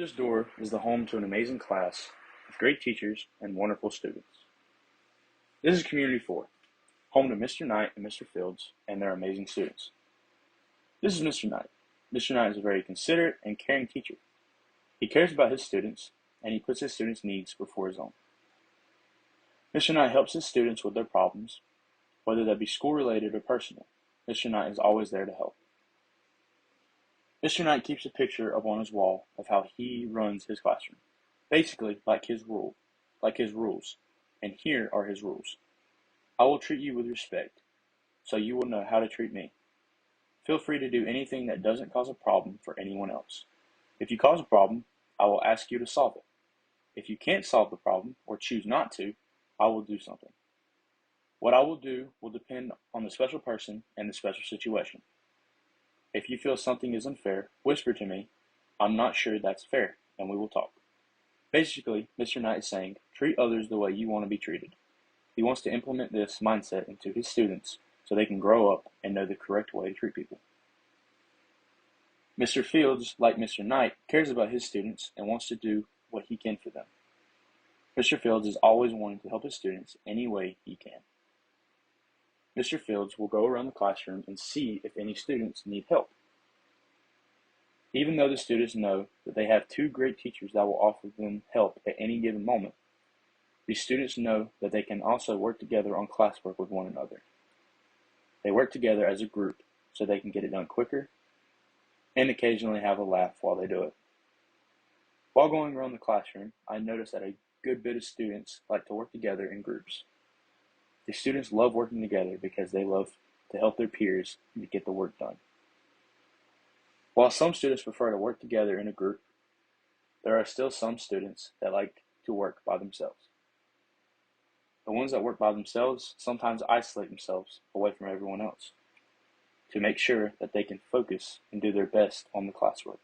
this door is the home to an amazing class with great teachers and wonderful students. This is Community 4, home to Mr. Knight and Mr. Fields and their amazing students. This is Mr. Knight. Mr. Knight is a very considerate and caring teacher. He cares about his students, and he puts his students' needs before his own. Mr. Knight helps his students with their problems, whether that be school-related or personal. Mr. Knight is always there to help. Mr. Knight keeps a picture up on his wall of how he runs his classroom, basically like his rules, and here are his rules. I will treat you with respect, so you will know how to treat me. Feel free to do anything that doesn't cause a problem for anyone else. If you cause a problem, I will ask you to solve it. If you can't solve the problem or choose not to, I will do something. What I will do will depend on the special person and the special situation. If you feel something is unfair, whisper to me, I'm not sure that's fair, and we will talk. Basically, Mr. Knight is saying, treat others the way you want to be treated. He wants to implement this mindset into his students so they can grow up and know the correct way to treat people. Mr. Fields, like Mr. Knight, cares about his students and wants to do what he can for them. Mr. Fields is always wanting to help his students any way he can. Mr. Fields will go around the classroom and see if any students need help. Even though the students know that they have two great teachers that will offer them help at any given moment, these students know that they can also work together on classwork with one another. They work together as a group so they can get it done quicker and occasionally have a laugh while they do it. While going around the classroom, I noticed that a good bit of students like to work together in groups. The students love working together because they love to help their peers and to get the work done. While some students prefer to work together in a group, there are still some students that like to work by themselves. The ones that work by themselves sometimes isolate themselves away from everyone else to make sure that they can focus and do their best on the classwork.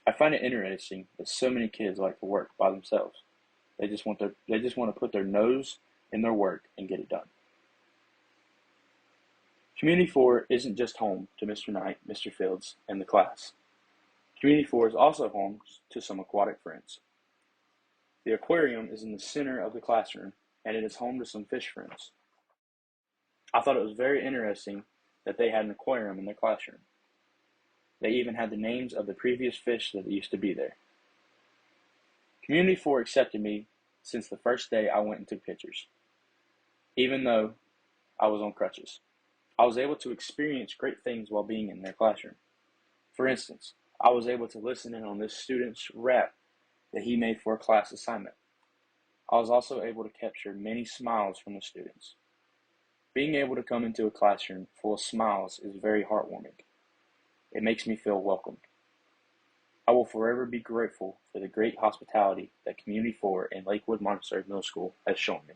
I find it interesting that so many kids like to work by themselves. They just want to put their nose in their work and get it done. Community 4 isn't just home to Mr. Knight, Mr. Fields, and the class. Community 4 is also home to some aquatic friends. The aquarium is in the center of the classroom, and it is home to some fish friends. I thought it was very interesting that they had an aquarium in their classroom. They even had the names of the previous fish that used to be there. Community 4 accepted me since the first day I went and took pictures. Even though I was on crutches, I was able to experience great things while being in their classroom. For instance, I was able to listen in on this student's rap that he made for a class assignment. I was also able to capture many smiles from the students. Being able to come into a classroom full of smiles is very heartwarming. It makes me feel welcomed. I will forever be grateful for the great hospitality that Community 4 in Lakewood Montessori Middle School has shown me.